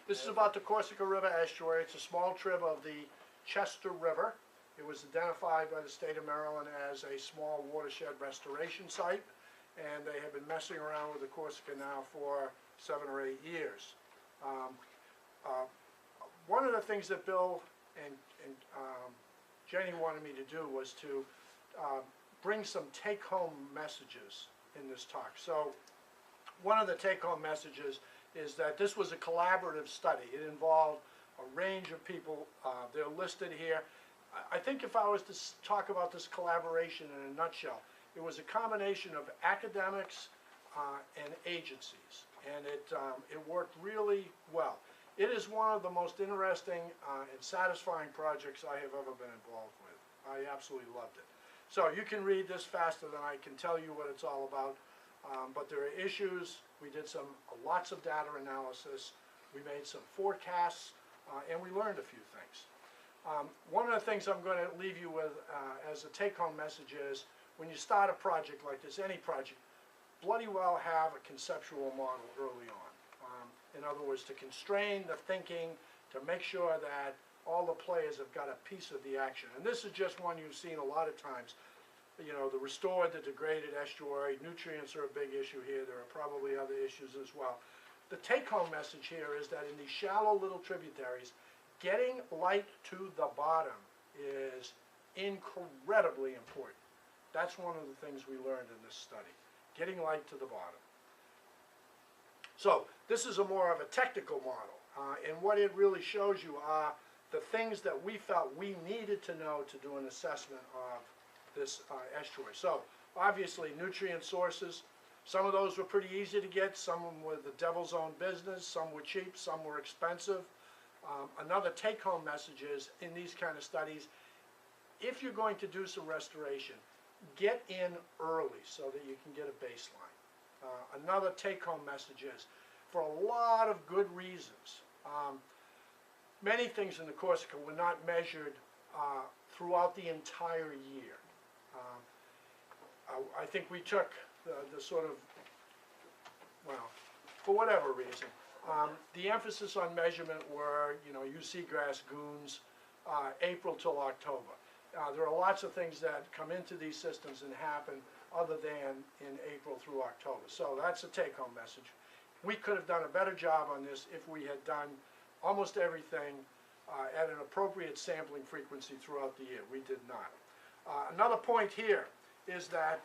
This is about the Corsica River estuary. It's a small trib of the Chester River. It was identified by the state of Maryland as a small watershed restoration site, and they have been messing around with the Corsica now for 7 or 8 years. One of the things that Bill and Jenny wanted me to do was to bring some take-home messages in this talk. So one of the take-home messages is that this was a collaborative study. It involved a range of people. They're listed here. I think if I was to talk about this collaboration in a nutshell, it was a combination of academics and agencies, and it worked really well. It is one of the most interesting and satisfying projects I have ever been involved with. I absolutely loved it. So you can read this faster than I can tell you what it's all about, but there are issues. We did lots of data analysis. We made some forecasts, and we learned a few things. One of the things I'm going to leave you with as a take-home message is, when you start a project like this, any project, bloody well have a conceptual model early on. In other words, to constrain the thinking, to make sure that all the players have got a piece of the action. And this is just one you've seen a lot of times. You know, the restored, the degraded estuary, nutrients are a big issue here. There are probably other issues as well. The take-home message here is that in these shallow little tributaries, getting light to the bottom is incredibly important. That's one of the things we learned in this study, getting light to the bottom. So this is more of a technical model, and what it really shows you are the things that we felt we needed to know to do an assessment of this estuary. So obviously nutrient sources, some of those were pretty easy to get, some of them were the devil's own business, some were cheap, some were expensive. Another take-home message is, in these kind of studies, if you're going to do some restoration, get in early so that you can get a baseline. Another take-home message is, for a lot of good reasons, many things in the Corsica were not measured throughout the entire year. I think we took the sort of, well, for whatever reason, the emphasis on measurement were, you know, seagrass, goons, April till October. There are lots of things that come into these systems and happen other than in April through October. So that's a take-home message. We could have done a better job on this if we had done almost everything at an appropriate sampling frequency throughout the year. We did not. Another point here is that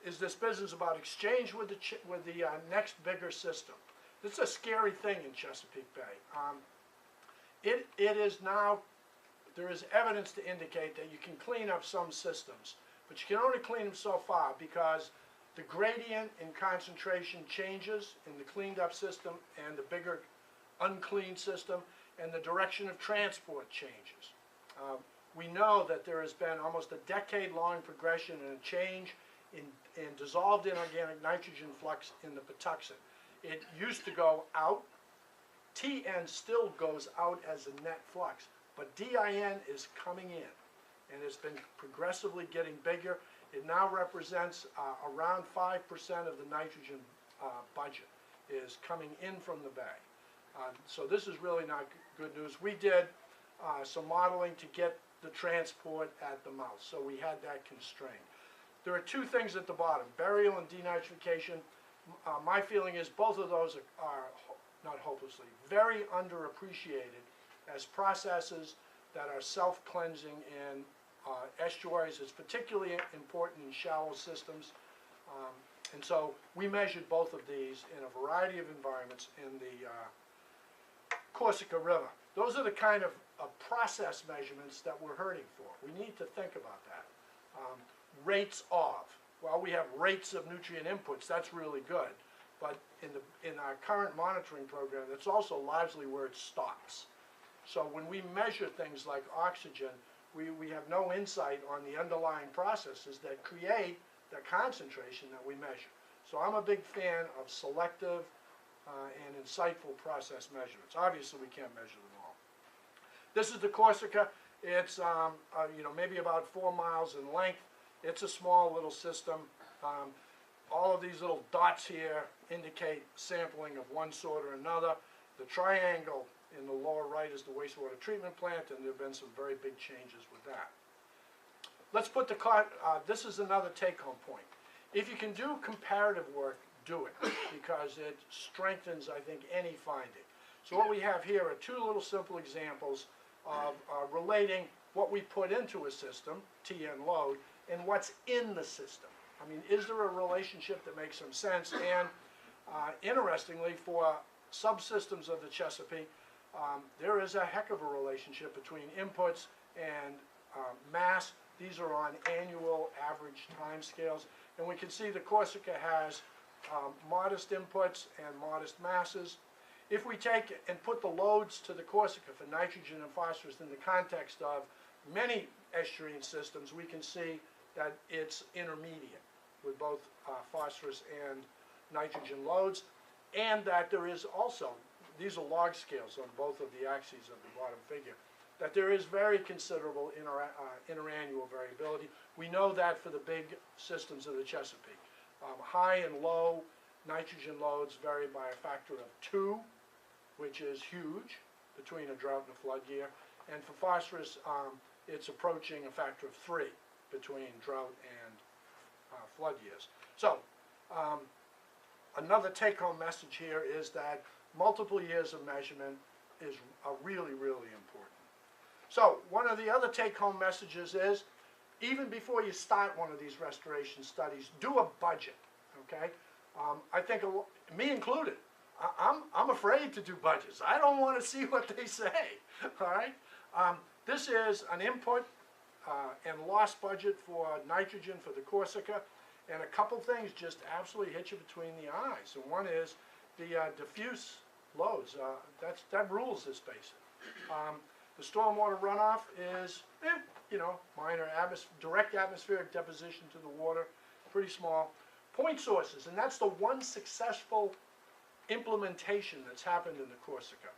is this business about exchange with the next bigger system. This is a scary thing in Chesapeake Bay. It is now, there is evidence to indicate that you can clean up some systems, but you can only clean them so far because the gradient in concentration changes in the cleaned up system and the bigger unclean system, and the direction of transport changes. We know that there has been almost a decade-long progression and a change in dissolved inorganic nitrogen flux in the Patuxent. It used to go out. TN still goes out as a net flux, but DIN is coming in, and it's been progressively getting bigger. It now represents around 5% of the nitrogen budget is coming in from the bay. So this is really not good news. We did some modeling to get the transport at the mouth, so we had that constraint. There are two things at the bottom, burial and denitrification. My feeling is both of those are not hopelessly, very underappreciated as processes that are self-cleansing in estuaries. It's particularly important in shallow systems. And so we measured both of these in a variety of environments in the Corsica River. Those are the kind of process measurements that we're hurting for. We need to think about that. Rates of, well, we have rates of nutrient inputs. That's really good. But in our current monitoring program, that's also largely where it stops. So when we measure things like oxygen, we have no insight on the underlying processes that create the concentration that we measure. So I'm a big fan of selective and insightful process measurements. Obviously, we can't measure them all. This is the Corsica. It's maybe about 4 miles in length. It's a small little system. All of these little dots here indicate sampling of one sort or another. The triangle in the lower right is the wastewater treatment plant, and there have been some very big changes with that. Let's put this is another take-home point. If you can do comparative work, do it, because it strengthens, I think, any finding. So what we have here are two little simple examples of relating what we put into a system, TN load, and what's in the system. I mean, is there a relationship that makes some sense? And interestingly, for subsystems of the Chesapeake, there is a heck of a relationship between inputs and mass. These are on annual average time scales. And we can see the Corsica has modest inputs and modest masses. If we take and put the loads to the Corsica for nitrogen and phosphorus in the context of many estuarine systems, we can see that it's intermediate with both phosphorus and nitrogen loads, and that there is also, these are log scales on both of the axes of the bottom figure, that there is very considerable interannual variability. We know that for the big systems of the Chesapeake. High and low nitrogen loads vary by a factor of 2, which is huge between a drought and a flood year. And for phosphorus, it's approaching a factor of 3 between drought and flood years. So, another take-home message here is that multiple years of measurement is really, really important. So, one of the other take-home messages is, even before you start one of these restoration studies, do a budget, okay? I think, me included, I'm afraid to do budgets. I don't want to see what they say, all right? This is an input and loss budget for nitrogen for the Corsica, and a couple things just absolutely hit you between the eyes. And one is the diffuse loads. That rules this basin. The stormwater runoff is, you know, minor direct atmospheric deposition to the water, pretty small. Point sources, and that's the one successful implementation that's happened in the Corsica,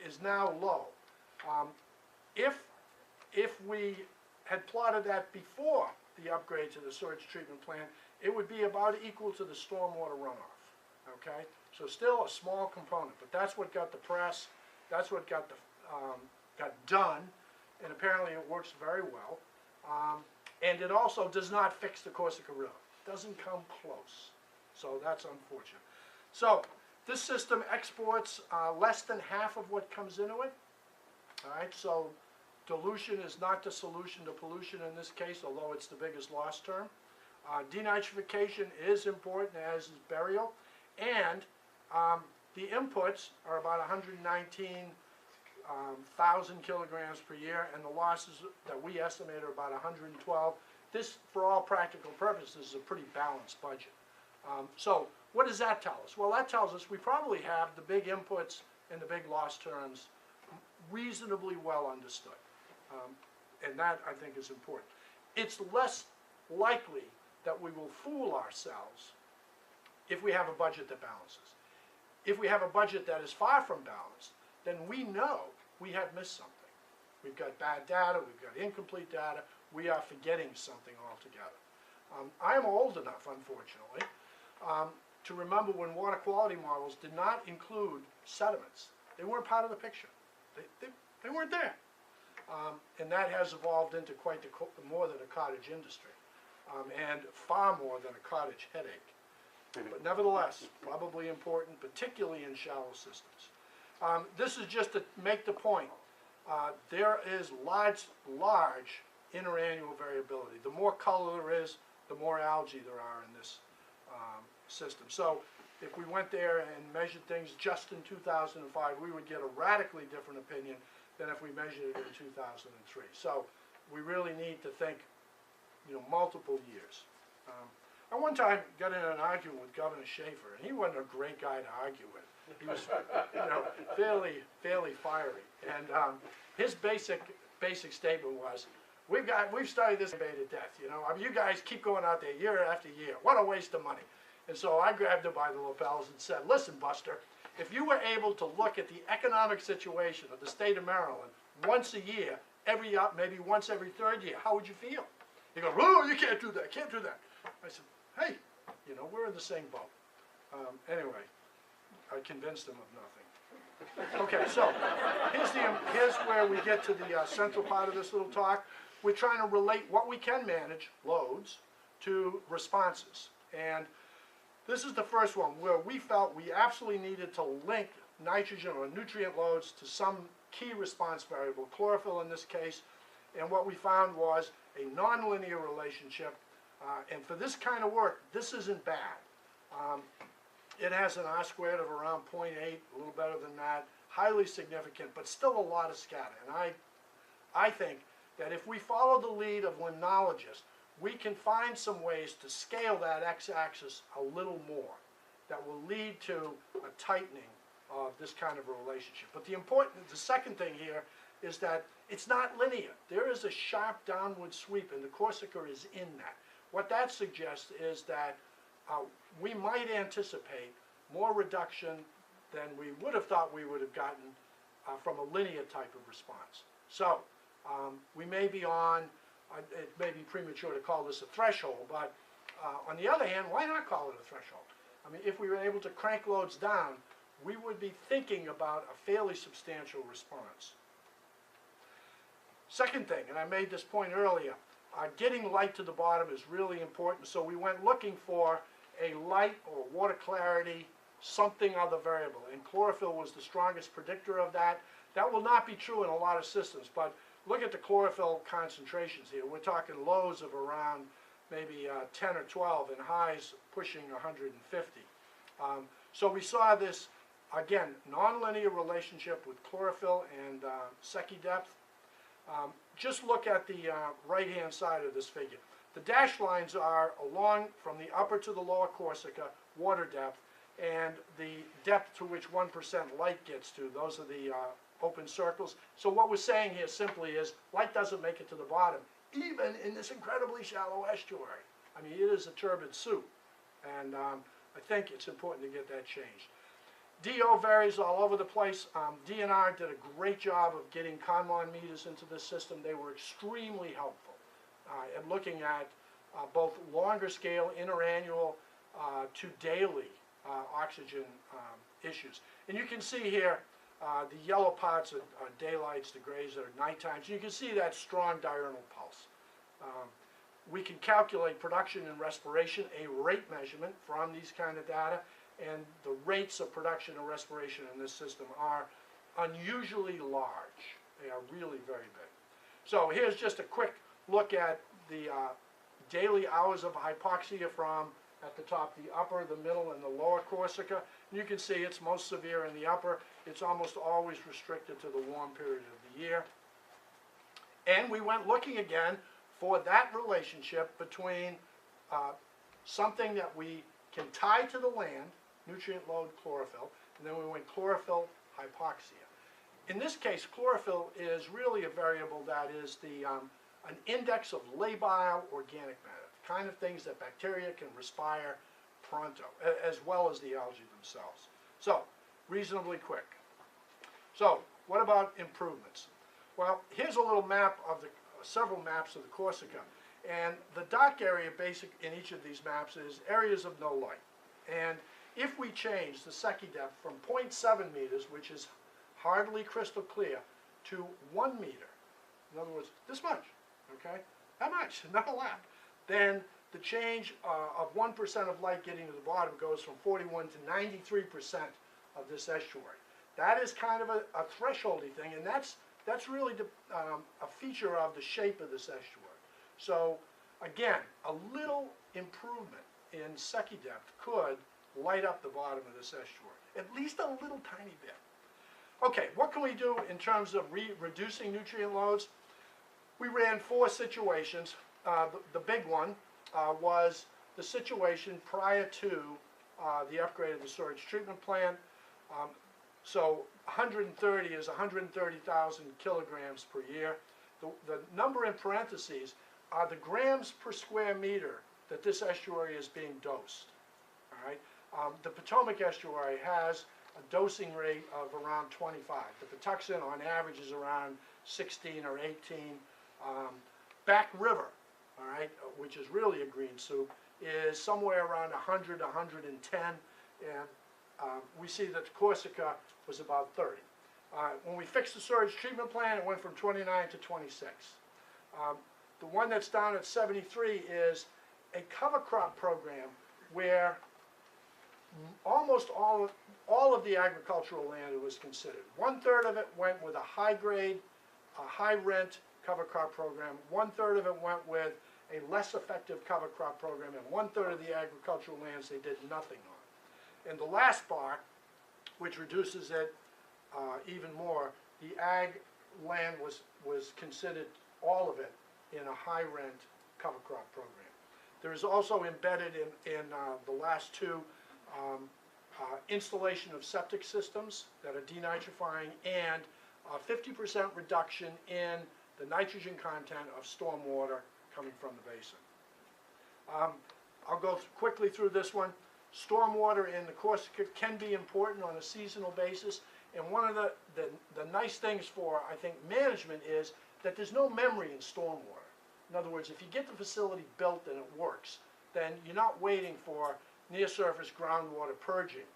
is now low. If we had plotted that before the upgrade to the sewage treatment plant, it would be about equal to the stormwater runoff, okay? So still a small component, but that's what got the press, that's what got done, and apparently it works very well. And it also does not fix the Corsica River. It doesn't come close, so that's unfortunate. So this system exports less than half of what comes into it, all right? So dilution is not the solution to pollution in this case, although it's the biggest loss term. Denitrification is important, as is burial, and the inputs are about 119,000 kilograms per year, and the losses that we estimate are about 112. This, for all practical purposes, is a pretty balanced budget. So what does that tell us? Well, that tells us we probably have the big inputs and the big loss terms reasonably well understood. And that, I think, is important. It's less likely that we will fool ourselves if we have a budget that balances. If we have a budget that is far from balanced, then we know we have missed something. We've got bad data, we've got incomplete data, we are forgetting something altogether. I am old enough, unfortunately, to remember when water quality models did not include sediments. They weren't part of the picture. They weren't there. And that has evolved into quite more than a cottage industry, and far more than a cottage headache. But nevertheless, probably important, particularly in shallow systems. This is just to make the point. There is large interannual variability. The more color there is, the more algae there are in this system. So if we went there and measured things just in 2005, we would get a radically different opinion than if we measured it in 2003. So we really need to think, you know, multiple years. I one time got in an argument with Governor Schaefer, and he wasn't a great guy to argue with. He was, you know, fairly fiery. And his basic statement was, we've studied this debate to death. You know, I mean, you guys keep going out there year after year. What a waste of money. And so I grabbed him by the lapels and said, listen, Buster, if you were able to look at the economic situation of the state of Maryland once a year, maybe once every third year, how would you feel? He goes, oh, you can't do that, can't do that. I said, hey, you know, we're in the same boat. Anyway, I convinced him of nothing. Okay, so here's where we get to the central part of this little talk. We're trying to relate what we can manage, loads, to responses. And this is the first one where we felt we absolutely needed to link nitrogen or nutrient loads to some key response variable, chlorophyll in this case. And what we found was a nonlinear relationship. And for this kind of work, this isn't bad. It has an R squared of around 0.8, a little better than that, highly significant, but still a lot of scatter. And I think that if we follow the lead of limnologists, we can find some ways to scale that x-axis a little more that will lead to a tightening of this kind of a relationship. But the second thing here is that it's not linear. There is a sharp downward sweep, and the Corsica is in that. What that suggests is that we might anticipate more reduction than we would have thought we would have gotten from a linear type of response. So we may be on, it may be premature to call this a threshold, but on the other hand, why not call it a threshold? I mean, if we were able to crank loads down, we would be thinking about a fairly substantial response. Second thing, and I made this point earlier, getting light to the bottom is really important, so we went looking for a light or water clarity, something other variable, and chlorophyll was the strongest predictor of that. That will not be true in a lot of systems, but look at the chlorophyll concentrations here. We're talking lows of around maybe 10 or 12 and highs pushing 150. So we saw this, again, nonlinear relationship with chlorophyll and Secchi depth. Just look at the right-hand side of this figure. The dashed lines are along from the upper to the lower Corsica, water depth, and the depth to which 1% light gets to. Those are the open circles. So what we're saying here simply is light doesn't make it to the bottom, even in this incredibly shallow estuary. I mean, it is a turbid soup, and I think it's important to get that changed. DO varies all over the place. DNR did a great job of getting Conmon meters into this system. They were extremely helpful at looking at both longer scale, interannual to daily oxygen issues. And you can see here the yellow parts are daylights, the grays are nighttimes. You can see that strong diurnal pulse. We can calculate production and respiration, a rate measurement from these kind of data, and the rates of production and respiration in this system are unusually large. They are really very big. So here's just a quick look at the daily hours of hypoxia from, at the top, the upper, the middle, and the lower Corsica. And you can see it's most severe in the upper. It's almost always restricted to the warm period of the year. And we went looking again for that relationship between something that we can tie to the land, nutrient load chlorophyll, and then we went chlorophyll hypoxia. In this case, chlorophyll is really a variable that is the an index of labile organic matter, the kind of things that bacteria can respire pronto, as well as the algae themselves. So, reasonably quick. So, what about improvements? Well, here's a little map of the several maps of the Corsica, and the dark area basic in each of these maps is areas of no light. And if we change the Secchi depth from 0.7 meters, which is hardly crystal clear, to 1 meter, in other words, this much, okay? That much, not a lot. Then the change of 1% of light getting to the bottom goes from 41 to 93% of this estuary. That is kind of a thresholdy thing, and that's really a feature of the shape of this estuary. So again, a little improvement in Secchi depth could light up the bottom of this estuary, at least a little tiny bit. Okay, what can we do in terms of reducing nutrient loads? We ran 4 situations. The big one was the situation prior to the upgrade of the storage treatment plant. So 130 is 130,000 kilograms per year. The number in parentheses are the grams per square meter that this estuary is being dosed. All right? The Potomac estuary has a dosing rate of around 25. The Patuxent on average is around 16 or 18. Back River, all right, which is really a green soup, is somewhere around 100, 110. And we see that Corsica was about 30. When we fixed the sewage treatment plant, it went from 29 to 26. The one that's down at 73 is a cover crop program where almost all of the agricultural land was considered. 1/3 of it went with a high grade, a high rent cover crop program. 1/3 of it went with a less effective cover crop program, and 1/3 of the agricultural lands they did nothing on. And the last bar, which reduces it even more, the ag land was considered, all of it, in a high rent cover crop program. There is also embedded in the last two installation of septic systems that are denitrifying and a 50% reduction in the nitrogen content of stormwater coming from the basin. I'll go quickly through this one. Stormwater in the Corsica can be important on a seasonal basis, and one of the nice things for, I think, management is that there's no memory in stormwater. In other words, if you get the facility built and it works, then you're not waiting for near-surface groundwater purging.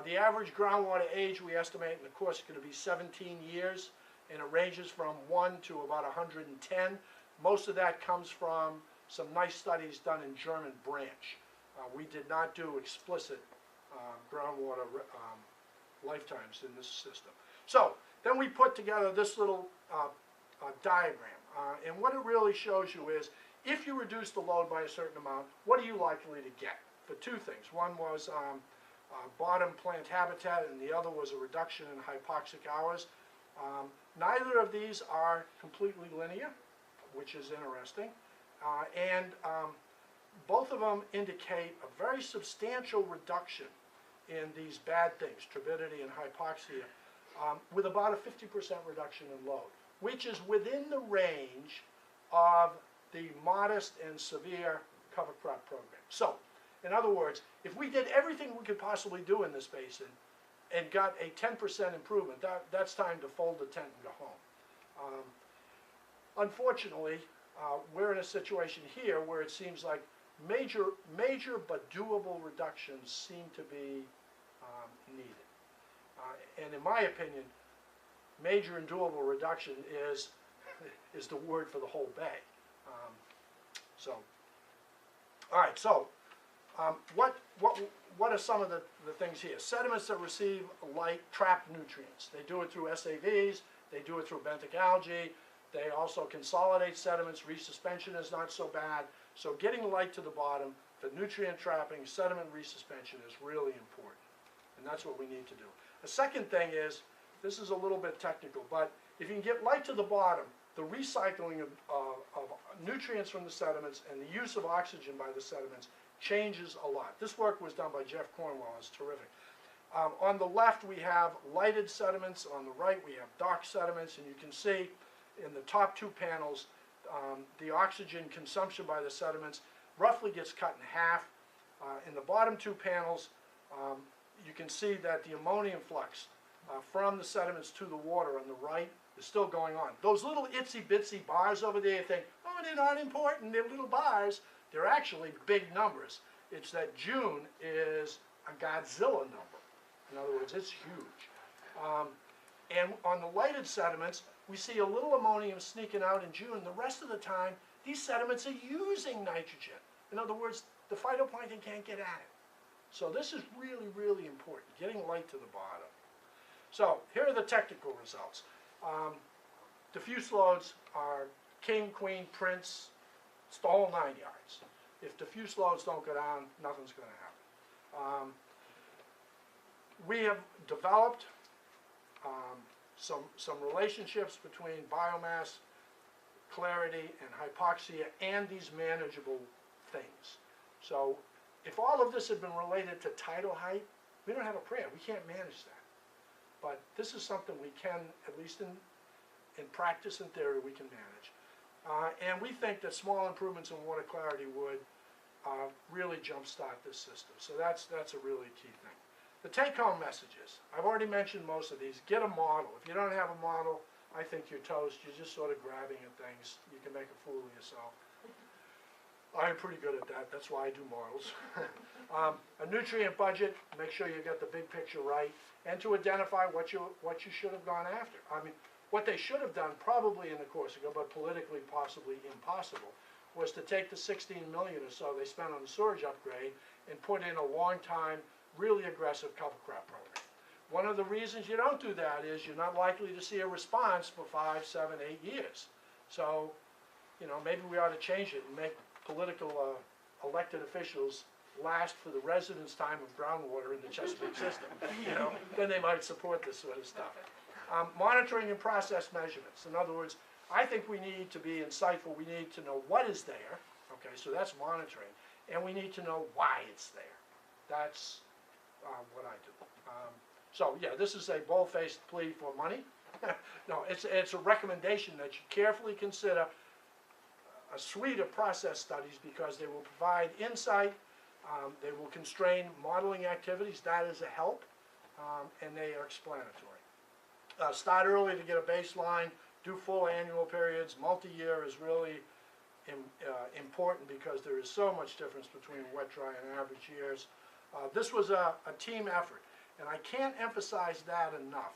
The average groundwater age we estimate in the Corsica to be 17 years, and it ranges from 1 to about 110. Most of that comes from some nice studies done in German branch. We did not do explicit groundwater lifetimes in this system. So then we put together this little diagram, and what it really shows you is if you reduce the load by a certain amount, what are you likely to get? For two things. One was bottom plant habitat, and the other was a reduction in hypoxic hours. Neither of these are completely linear, which is interesting, and both of them indicate a very substantial reduction in these bad things, turbidity and hypoxia, with about a 50% reduction in load, which is within the range of the modest and severe cover crop program. So, in other words, if we did everything we could possibly do in this basin and got a 10% improvement, that's time to fold the tent and go home. Unfortunately, we're in a situation here where it seems like major but doable reductions seem to be needed. And in my opinion, major and doable reduction is the word for the whole bay. All right, so what are some of the things here? Sediments that receive light trap nutrients. They do it through SAVs, they do it through benthic algae, they also consolidate sediments. Resuspension is not so bad. So getting light to the bottom for nutrient trapping, sediment resuspension is really important. And that's what we need to do. The second thing is, this is a little bit technical, but if you can get light to the bottom, the recycling of nutrients from the sediments and the use of oxygen by the sediments changes a lot. This work was done by Jeff Cornwell. It's terrific. On the left we have lighted sediments, on the right we have dark sediments, and you can see in the top two panels the oxygen consumption by the sediments roughly gets cut in half. In the bottom two panels you can see that the ammonium flux from the sediments to the water on the right is still going on. Those little itsy bitsy bars over there, you think, oh, they're not important, they're little bars. They're actually big numbers. It's that June is a Godzilla number. In other words, it's huge. And on the lighted sediments, we see a little ammonium sneaking out in June. The rest of the time, these sediments are using nitrogen. In other words, the phytoplankton can't get at it. So this is really, really important, getting light to the bottom. So here are the technical results. Diffuse loads are king, queen, prince, it's the whole 9 yards. If diffuse loads don't go down, nothing's going to happen. We have developed some relationships between biomass, clarity, and hypoxia, and these manageable things. So if all of this had been related to tidal height, we don't have a prayer. We can't manage that. But this is something we can, at least in practice and theory, we can manage. And we think that small improvements in water clarity would really jumpstart this system. So that's a really key thing. The take-home messages. I've already mentioned most of these. Get a model. If you don't have a model, I think you're toast. You're just sort of grabbing at things. You can make a fool of yourself. I'm pretty good at that, that's why I do models. A nutrient budget, make sure you get the big picture right, and to identify what you should have gone after. I mean, what they should have done, probably in the Corsica, but politically possibly impossible, was to take the 16 million or so they spent on the storage upgrade and put in a long-time, really aggressive cover crop program. One of the reasons you don't do that is you're not likely to see a response for 5, 7, 8 years. So, you know, maybe we ought to change it and make political elected officials last for the residents' time of groundwater in the Chesapeake system. You know, then they might support this sort of stuff. Monitoring and process measurements. In other words, I think we need to be insightful. We need to know what is there. Okay, so that's monitoring, and we need to know why it's there. That's what I do. So yeah, this is a bold-faced plea for money. No, it's a recommendation that you carefully consider a suite of process studies because they will provide insight, they will constrain modeling activities, that is a help, and they are explanatory. Start early to get a baseline, do full annual periods. Multi-year is really important because there is so much difference between wet, dry, and average years. This was a team effort, and I can't emphasize that enough.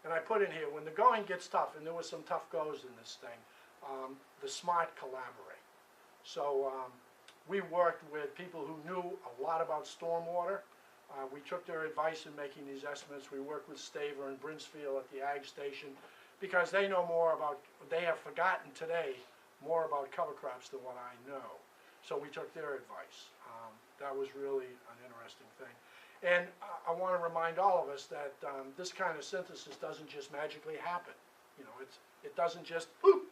And I put in here, when the going gets tough, and there were some tough goes in this thing, the smart collaborate. So we worked with people who knew a lot about stormwater. We took their advice in making these estimates. We worked with Staver and Brinsfield at the Ag Station because they know more about, they have forgotten today more about cover crops than what I know. So we took their advice. That was really an interesting thing. And I want to remind all of us that this kind of synthesis doesn't just magically happen. You know, it doesn't just, whoop,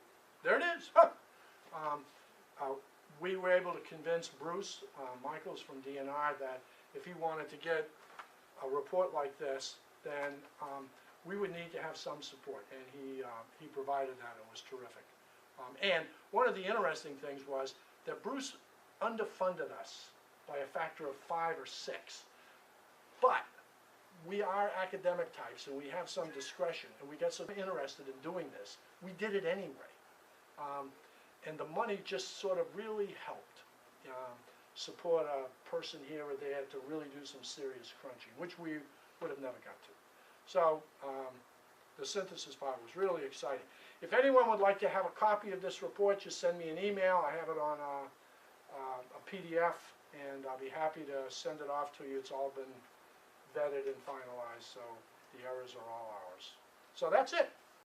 there it is. Huh. We were able to convince Bruce Michaels from DNR that if he wanted to get a report like this, then we would need to have some support, and he provided that. It was terrific. And one of the interesting things was that Bruce underfunded us by a factor of 5 or 6. But we are academic types, and we have some discretion, and we got so interested in doing this. We did it anyway. And the money just sort of really helped support a person here or there to really do some serious crunching, which we would have never got to. So the synthesis part was really exciting. If anyone would like to have a copy of this report, just send me an email. I have it on a PDF, and I'll be happy to send it off to you. It's all been vetted and finalized, so the errors are all ours. So that's it.